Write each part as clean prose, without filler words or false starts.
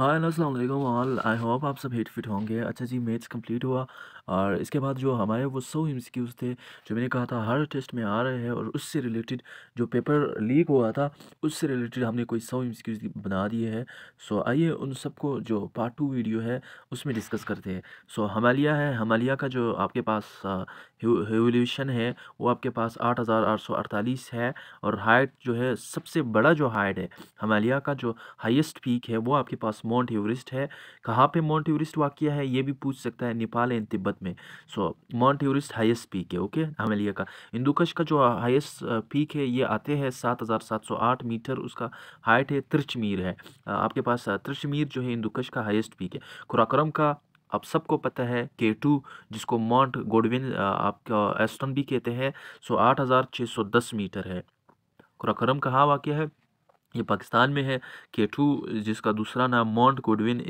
हाय अस्सलाम वालेकुम all. I hope आप सब हिट फिट होंगे। अच्छा जी, मैथ्स कंप्लीट हुआ और इसके बाद जो हमारे वो 100 एमसीक्यूज़ थे जो मैंने कहा था हर टेस्ट में आ रहे हैं, और उससे रिलेटेड जो पेपर लीक हुआ था उससे रिलेटेड हमने कोई 100 एमसीक्यूज़ बना दिए हैं। सो आइए उन सबको जो पार्ट 2 वीडियो है उसमें डिस्कस करते हैं। सो हिमालय है, हिमालय का जो आपके पास एवोल्यूशन है वो आपके पास 8848 है, और हाइट जो है सबसे बड़ा जो हाइट है हिमालय का जो हाईएस्ट पीक है वो आपके पास माउंट एवरेस्ट है। कहाँ पे माउंट एवरेस्ट वाक़या है ये भी पूछ सकता है, नेपाल एंड तिब्बत में। सो माउंट एवरेस्ट हाईएस्ट पीक है, ओके, हिमालय का। हिंदुकुश का जो हाईएस्ट पीक है ये आते हैं 7708 मीटर, उसका हाइट है। तिरचमीर है आपके पास, तिरचमीर जो है हिंदुकुश का हाईएस्ट पीक है। कुराकोरम का आप सबको पता है K2, जिसको माउंट गोडविन आपका एस्टन भी कहते हैं। सो 8610 मीटर है। कुराकोरम कहाँ वाक़या है? ये पाकिस्तान में है। K2 जिसका दूसरा नाम माउंट गुडविन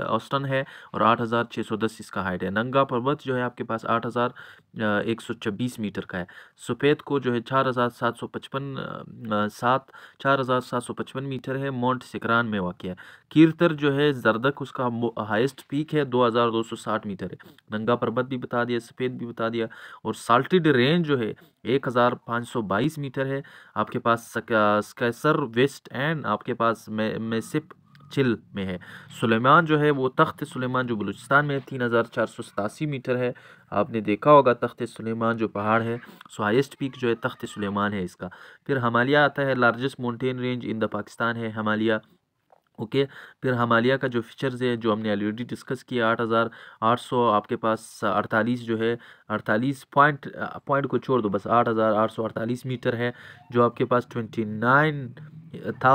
ऑस्टन है, और 8610 इसका हाइट है। नंगा पर्वत जो है आपके पास 8126 मीटर का है। सफ़ेद को जो है 4755 मीटर है, माउंट सिकरान में वाक़ है। कीरतर जो है जरदक, उसका हाईएस्ट पीक है 2260 मीटर है। नंगा पर्वत भी बता दिया, सफ़ेद भी बता दिया। और साल्टेड रेंज जो है 1522 मीटर है आपके पास। स्केसर वेस्ट एंड आपके पास मेसिप चिल में है। सुलेमान जो है वो तख्त सुलेमान जो बलूचिस्तान में 3487 मीटर है। आपने देखा होगा तख्त सुलेमान जो पहाड़ है। सो हाईएस्ट पीक जो है तख्त सुलेमान है इसका। फिर हिमालय आता है, largest mountain range in the Pakistan है हिमालय, ओके। फिर हिमालय का जो फीचर्स है जो हमने ऑलरेडी डिस्कस किया, 8800 आपके पास 48 जो है 48 पॉइंट को छोड़ दो, बस 8848 मीटर है। जो आपके पास 29 था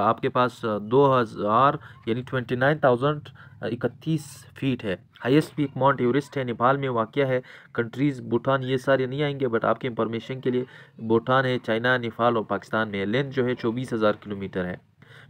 आपके पास 2000 यानी 29,031 फीट है। हाईएस्ट पीक माउंट एवरेस्ट है, नेपाल में वाक़या है। कंट्रीज़ भूटान ये सारे नहीं आएंगे, बट आपके इंफॉर्मेशन के लिए भूटान है, चाइना, नेपाल और पाकिस्तान में है। लेंथ जो है 24,000 किलोमीटर है।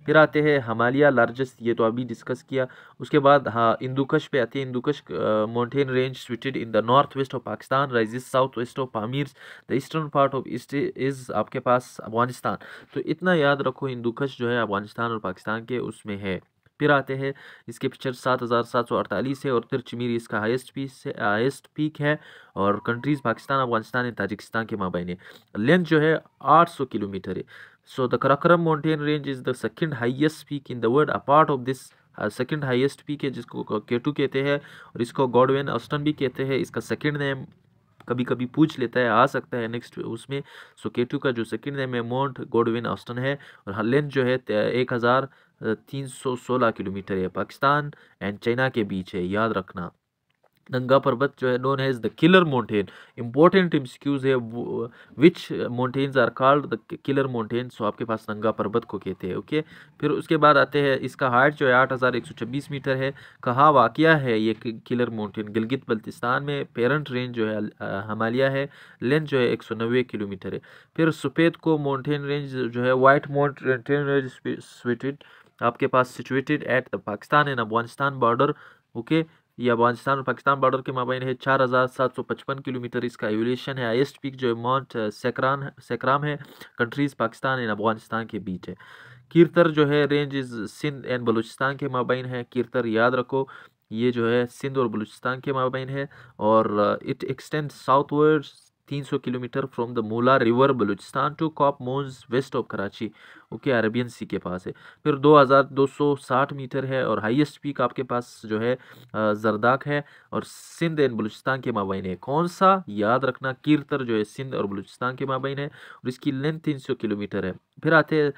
फिर आते हैं हिमालय लार्जेस्ट, ये तो अभी डिस्कस किया। उसके बाद हाँ हिंदुकुश पे आते हैं। Hindu Kush mountain range situated in the north west of Pakistan, rises south west of Pamir, the eastern part of east is आपके पास अफगानिस्तान। तो इतना याद रखो, हिंदुकुश जो है अफगानिस्तान और पाकिस्तान के उसमें है। फिर आते हैं इसके पिक्चर 7748 है, और तिरचमीर इसका हाईएस्ट पीक है। और countries Pakistan, Afghanistan and Tajikistan के माबैन है। लेंथ जो है 800 किलोमीटर है। So the Karakoram mountain range is the second highest peak in the world. A part of this second highest peak है जिसको K2 कहते हैं, और इसको गॉडविन ऑस्टन भी कहते हैं। इसका सेकंड नेम कभी कभी पूछ लेता है, आ सकता है नेक्स्ट उसमें। सो K2 का जो सेकंड नेम है माउंट गॉडविन ऑस्टन है, और लेंथ जो है 1316 किलोमीटर है। पाकिस्तान एंड चाइना के बीच है, याद रखना। नंगा पर्वत जो है known as the killer mountain. Important MCQs है, which mountains are called the killer mountain. So आपके पास नंगा पर्वत को कहते हैं, ओके। फिर उसके बाद आते हैं, इसका हाइट जो है 8126 मीटर है। कहाँ वाक़या है ये किलर माउंटेन? गिलगित बल्तिस्तान में। पेरेंट रेंज जो है हिमालय है। लेंथ जो है 190 किलोमीटर है। फिर सफ़ेद को माउंटेन रेंज जो है वाइट माउंटेन रेंज सिचुएटेड आपके पास situated at the Pakistan and Afghanistan border, okay. ये अफगानिस्तान और पाकिस्तान बॉर्डर के माबैन है। 4755 किलोमीटर इसका एलिवेशन है। हाईएस्ट पीक जो है माउंट सेकराम है। कंट्रीज पाकिस्तान एंड अफगानिस्तान के बीच है। कीरतर जो है range is Sindh and Balochistan के माबैन है। कीरतर याद रखो, ये जो है सिंध और बलूचिस्तान के माबैन है। और it extend southward 300 kilometre from the Mula river Balochistan to Cape Monze west of Karachi, okay, Arabian Sea के पास है। फिर 2260 मीटर है, और हाईएस्ट पीक आपके पास जो है जरदाक है, और सिंध एंड बलूचिस्तान के माबैन है। कौन सा? याद रखना, कीरतर जो है सिंध और बलूचिस्तान के माबैन है, और इसकी लेंथ 300 किलोमीटर है। फिर आते हैं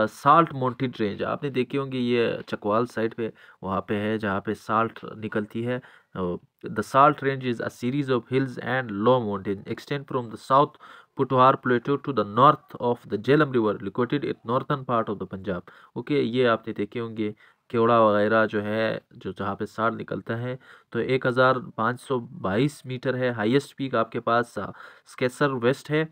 साल्ट माउंटेन रेंज। आपने देखे होंगे ये चकवाल साइड पे वहाँ पे है जहाँ पे साल्ट निकलती है। The salt range is a series of hills and low mountain extend from the south Potwar plateau to the north of the Jhelum river located in northern part of the Punjab, okay. ये आपने देखे होंगे केवड़ा वगैरह जो है, जो जहाँ पे साड़ निकलता है। तो 1522 मीटर है। हाईएस्ट पीक आपके पास स्केसर वेस्ट है।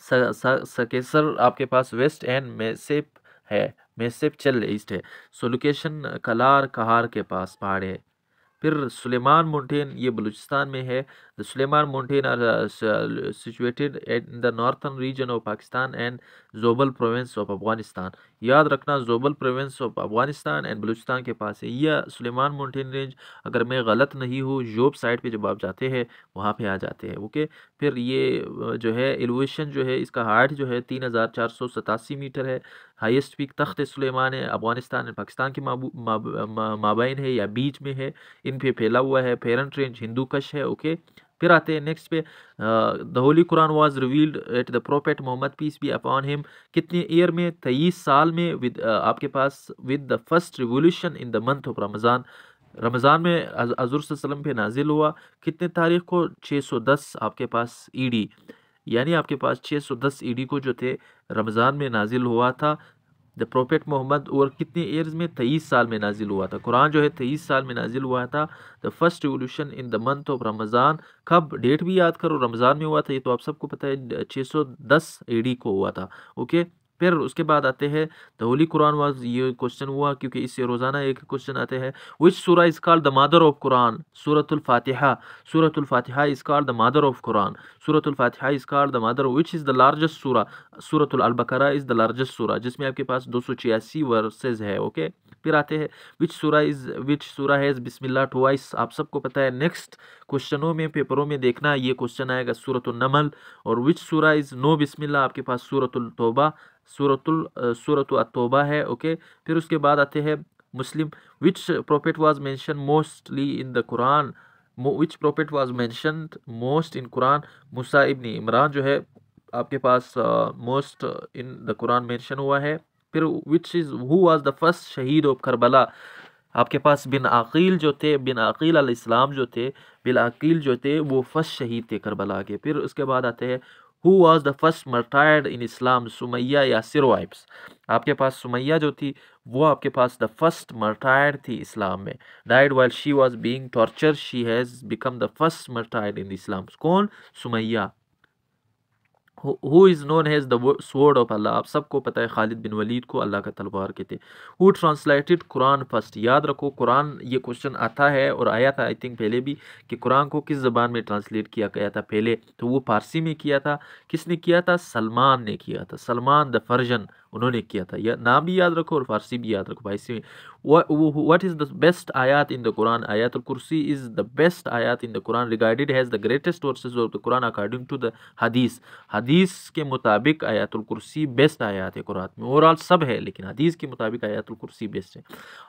सकेसर आपके पास वेस्ट एंड मेसेप है। मेसेप चल ईस्ट है। सो लोकेशन कलार कहार के पास पहाड़ है। फिर सुलेमान माउंटेन, ये बलूचिस्तान में है। The Sulaiman mountain are situated in the northern region of Pakistan and Zabul province of Afghanistan. याद रखना, Zabul province of Afghanistan and Balochistan के पास है। यह सुलेमान माउंटेन रेंज, अगर मैं गलत नहीं हूँ, जोब साइड पे जब आप जाते हैं वहाँ पे आ जाते हैं। ओके, फिर ये जो है एलिवेशन जो है, इसका हाइट जो है 3487 मीटर है। हाईएस्ट पीक तख्त सुलेमान है, अफगानिस्तान एंड पाकिस्तान के माबैन है या बीच में है, इन पे फैला हुआ है। पेरेंट रेंज हिंदू कश है। ओके, फिर आते हैं नेक्स्ट पे, the holy Quran was revealed at the prophet Muhammad peace be upon him, कितने ईयर में? 23 साल में, विद आपके पास with the first revolution in the month of Ramzan. Ramzan में हज़ूर सल्लल्लाहु अलैहि वसल्लम पे नाजिल हुआ। कितने तारीख को? 610 आपके पास ईडी, यानी आपके पास 610 ईडी को जो थे रमज़ान में नाजिल हुआ था द प्रोफेट मोहम्मद। और कितने ईयर्स में? 23 साल में नाजिल हुआ था। कुरान जो है 23 साल में नाजिल हुआ था। The first revolution in the month of Ramzan, कब? डेट भी याद करो, रमज़ान में हुआ था, ये तो आप सबको पता है, 610 एडी को हुआ था। ओके, फिर उसके बाद आते हैं द होली कुरान वाज, ये क्वेश्चन हुआ क्योंकि इससे रोज़ाना एक क्वेश्चन आते हैं। Which surah is called the mother of Quran? Suratul Fatiha. Suratul Fatiha is called the mother of Quran. Suratul Fatiha is called the mother. Which is the largest surah? सूरतुल अल बकरा is the largest सूरा, जिसमें आपके पास 286 versus है। Okay, फिर आते हैं which सूरा हैज़ बिस्मिल्लाह ट्वाइस? आप सबको पता है। नेक्स्ट क्वेश्चनों में, पेपरों में देखना, ये क्वेश्चन आएगा सूरतुल नमल। और विच सूरा इज़ नो बिस्मिल्लाह? आपके पास सूरतुल तौबा, सूरतुल तौबा है। ओके, फिर उसके बाद आते हैं Muslim. Which prophet was mention mostly in the Quran? Which prophet was mentioned most in Quran? Musa ibn Imran जो है आपके पास most in the Quran mention हुआ है। फिर which is who was the first शहीद ऑफ करबला? आपके पास बिन अकील जो थे, बिन अकील अलैहिस्सलाम जो थे, बिन अकील जो थे वो फर्स्ट शहीद थे करबला के। फिर उसके बाद आते हैं who was the first martyred in Islam? Sumayya Yasir वाइब्स। आपके पास सुमैया जो थी वो आपके पास द फर्स्ट मर्टायर्ड थी इस्लाम में। Died while she was being tortured, she has become the first martyred in Islam. कौन? Sumayya. Who is known as the sword of Allah? आप सबको पता है खालिद बिन वलीद को अल्लाह का तलवार कहते। Who translated Quran first? याद रखो, कुरान, ये क्वेश्चन आता है और आया था आई थिंक पहले भी, कि कुरान को किस ज़बान में ट्रांसलेट किया गया था पहले, तो वो फारसी में किया था। किसने किया था? सलमान ने किया था। सलमान द फर्जन, उन्होंने किया था। यह नाम भी याद रखो और फारसी भी याद रखो भाई। व्हाट इज़ द बेस्ट आयात इन द कुरान? आयतुल कुर्सी इज़ द बेस्ट आयात in the Quran, regarded has the greatest verses of the Quran according to the हदीस। हदीस के मुताबिक आयतुल कुर्सी बेस्ट आयात है कुरान में। ओवरऑल सब है, लेकिन हदीस के मुताबिक आयतुल कुर्सी बेस्ट है।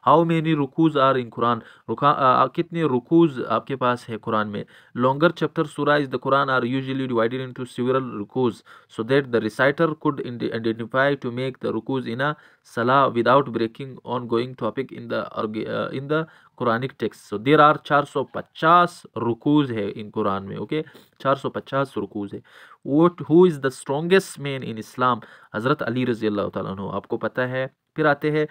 How many rukus are in Quran? कितने रुकूज आपके पास है कुरान में? Longer chapter surah is the Quran are usually divided into several rukus so that the reciter could identify to make the rukus in a salah without breaking on going topic in the Quranic text. So there are 450 rukus है in Quran में। Okay, 450 rukus है। What who is the strongest man in इस्लाम? हज़रत अली रज़ी अल्लाह तआला अन्हु, आपको पता है। फिर आते हैं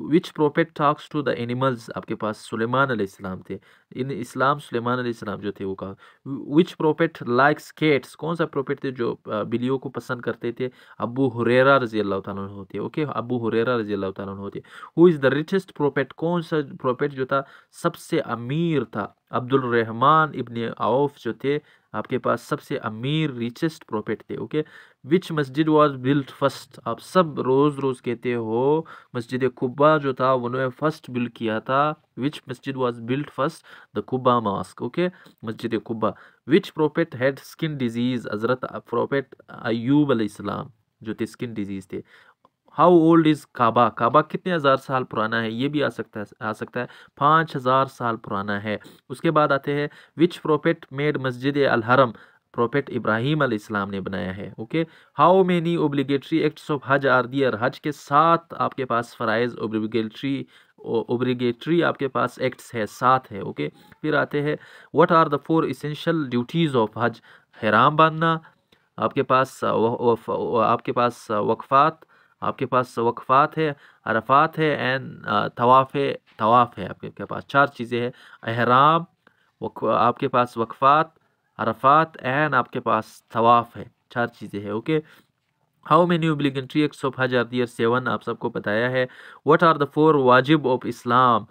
which prophet talks to the animals? आपके पास सुलेमान अलैहिस्सलाम थे। इन इस्लाम सुलेमान अलैहिस्सलाम जो थे वो कहा। विच प्रोफेट लाइक्स कैट्स? कौन सा प्रोफेट थे जो बिल्लियों को पसंद करते थे? अबू हुरैरा रज़ी अल्लाह तआला अन्हु होते। ओके, अबू हुरैरा रज़ी अल्लाह तआला अन्हु होते। Who is the richest prophet? कौन सा प्रोफेट जो था सबसे अमीर था? अब्दुल रहमान इब्न औफ जो थे आपके पास सबसे अमीर रिचेस्ट प्रोफेट थे। ओके, विच मस्जिद वाज बिल्ट फर्स्ट? आप सब रोज रोज कहते हो मस्जिद कुब्बा जो था उन्होंने फर्स्ट बिल्ड किया था। विच मस्जिद was built first? The Quba mosque. Okay, मस्जिद Quba. Which prophet had skin disease? हजरत प्रोफेट अयूब अलैहिस्सलाम जो थे स्किन डिजीज थे। How old is Kaaba? Kaaba कितने हज़ार साल पुराना है? ये भी आ सकता है 5000 साल पुराना है। उसके बाद आते हैं विच प्रोफेट मेड मस्जिद अल हरम? प्रोफेट इब्राहिम अलैहिस्सलाम ने बनाया है। Okay, how many obligatory acts of हज आर दियर? हज के 7 आपके पास फ़राइज़ ओब्लिगेटरी आपके पास एक्ट्स है, 7 है। ओके, फिर आते हैं what are the 4 essential duties of Hajj? हिराम बांधना, आपके पास वक्फ़ात है, अरफात है एंड तवाफ़ है आपके पास। 4 चीज़ें हैं, एहराम, आपके पास वक्फ़ात, अरफात एंड आपके पास तवाफ़ है। 4 चीज़ें हैं। Okay, how many obligatory acts of हज आर देयर? 7 आप सबको बताया है। व्हाट आर द 4 वाजिब ऑफ इस्लाम?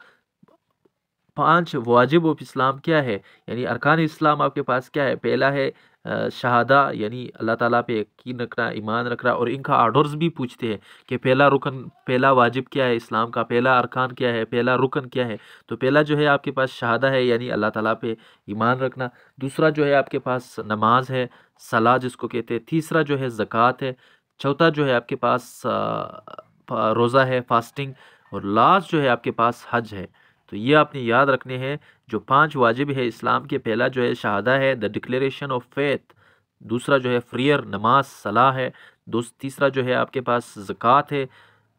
5 वाजिब ऑफ इस्लाम क्या है, यानी अरकान इस्लाम आपके पास क्या है। पहला है शहादा, यानी अल्लाह ताला पे यकीन रखना, ईमान रखना, और इनका ऑर्डर्स भी पूछते हैं कि पहला रुकन, पहला वाजिब क्या है इस्लाम का, पहला अरकान क्या है, पहला रुकन क्या है। तो पहला जो है आपके पास शहादा है, यानी अल्लाह ताला पे ईमान रखना। दूसरा जो है आपके पास नमाज है, सलाह जिसको कहते हैं। तीसरा जो है ज़कात है। चौथा जो है आपके पास रोज़ा है, फास्टिंग। और लास्ट जो है आपके पास हज है। तो ये आपने याद रखने हैं जो 5 वाजिब है इस्लाम के। पहला जो है शहादा है, द डिक्लेरेशन ऑफ फेथ। दूसरा जो है प्रेयर, नमाज, सलाह है। तीसरा जो है आपके पास ज़कात है।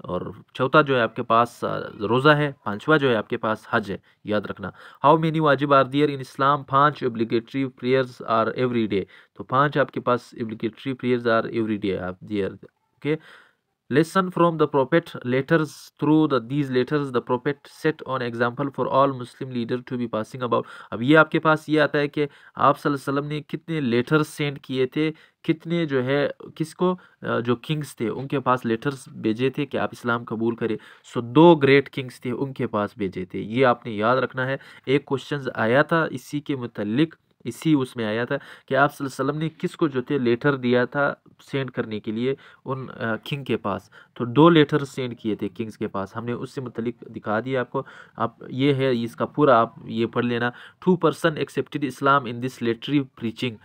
और चौथा जो है आपके पास रोज़ा है। पांचवा जो है आपके पास हज है। याद रखना। हाउ मेनी वाजिब are there in Islam? 5 obligatory prayers are every day. तो 5 आपके पास obligatory prayers are every day आप there. Okay. Lesson from the Prophet. Letters. Through these letters the Prophet set on example for all Muslim leaders to be passing about. अब ये आपके पास ये आता है कि आप सल्लल्लाहु अलैहि वसल्लम ने कितने लेटर्स सेंड किए थे, कितने जो है किसको, जो किंग्स थे उनके पास लेटर्स भेजे थे कि आप इस्लाम कबूल करें। सो 2 ग्रेट किंग्स थे, उनके पास भेजे थे। ये आपने याद रखना है। एक क्वेश्चन आया था इसी के मुतल्लिक, इसी उसमें आया था कि आप सल्लल्लाहु अलैहि वसल्लम ने किसको जो थे लेटर दिया था सेंड करने के लिए उन किंग के पास। तो 2 लेटर सेंड किए थे किंग्स के पास, हमने उससे मुतलिक दिखा दिया आपको। आप ये है इसका पूरा आप ये पढ़ लेना। 2 person accepted Islam in this later preaching.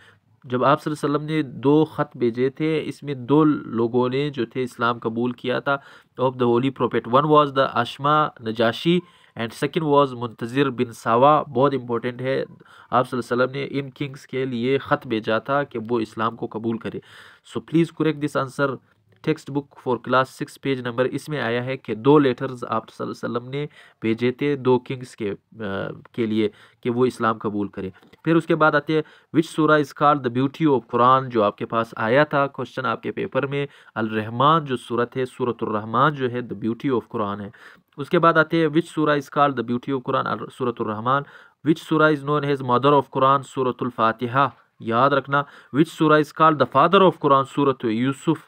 जब आप सल्लल्लाहु अलैहि वसल्लम ने 2 ख़त भेजे थे, इसमें 2 लोगों ने जो थे इस्लाम कबूल किया था of the holy prophet. One was the Ashama Najashi and second was Muntazir bin Sawa. बहुत इंपॉर्टेंट है। आप सल्लल्लाहु अलैहि वसल्लम ने इन किंग्स के लिए ख़त भेजा था कि वो इस्लाम को कबूल करे। So please correct this answer. Text book for class 6 page number इसमें आया है कि 2 लेटर्स आप सल्लल्लाहु अलैहि वसल्लम ने भेजे थे 2 किंग्स के लिए कि वो इस्लाम कबूल करे। फिर उसके बाद आते हैं which surah is called the beauty of Quran, जो आपके पास आया था क्वेश्चन आपके पेपर में। अल रहमान जो सूरत है, सूरतुर रहमान जो है द ब्यूटी ऑफ कुरान है। उसके बाद आते हैं which surah is called the beauty of Quran, Suratur Rahman. Which surah is known as mother of Quran, Suratul Fatiha. याद रखना। Which surah is called the father of Quran, Surat Yusuf.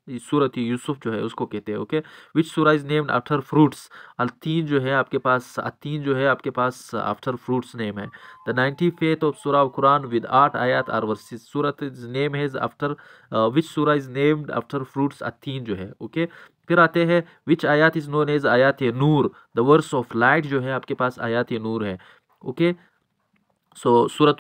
Surat Yusuf जो है उसको कहते हैं। Okay. विच सूरा is named after fruits, तीन जो है आपके पास, तीन जो है आपके पास आफ्टर फ्रूट्स नेम है। द 95th ऑफ सूरा ऑफ कुरान विद 8 आयत R versus. Surat is name है आफ्टर विच सूरा इज नेम्ड आफ्टर फ्रूट्स, तीन जो है। ओके। फिर आते हैं विच आयत इज नोन एज आयत नूर, द वर्स ऑफ लाइट जो है आपके पास आयत नूर है। ओके। सो सूरत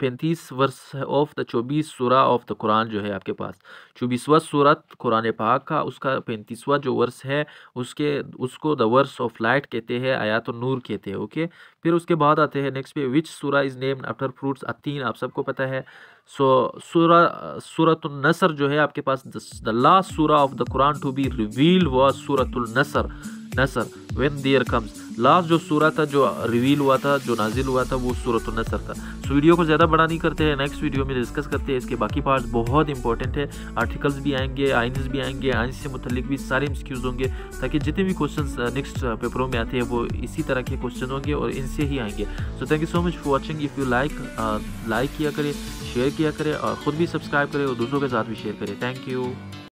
35 वर्स ऑफ द 24 सूरा ऑफ द कुरान जो है आपके पास 24वां सूरत कुरान पाक का, उसका 35वां जो वर्स है उसको द वर्स ऑफ लाइट कहते हैं, आयात नूर कहते हैं। ओके। फिर उसके बाद आते हैं नेक्स्ट पे विच सूरा इज नेम्ड आफ्टर फ्रूट्स, तीन आप सबको पता है। सो सूरतुल नसर जो है आपके पास the last surah of the Quran to be revealed was Suratul Nasr when there comes. Last जो सूरा था जो रिवील हुआ था, जो नाजिल हुआ था, वो सूरतुल नसर था। सो वीडियो को ज़्यादा बड़ा नहीं करते हैं, नेक्स्ट वीडियो में डिस्कस करते हैं इसके बाकी पार्ट्स। बहुत इंपॉर्टेंट है। आर्टिकल्स भी आएंगे, आइंस भी आएंगे, आइंस से मुतल्लिक भी सारे एमसीक्यूज होंगे, ताकि जितने भी क्वेश्चंस नेक्स्ट पेपरों में आते हैं वो इसी तरह के क्वेश्चन होंगे और इनसे ही आएंगे। So thank you so much for watching. If you like किया करें, शेयर किया करें और ख़ुद भी सब्सक्राइब करें और दूसरों के साथ भी शेयर करें। Thank you.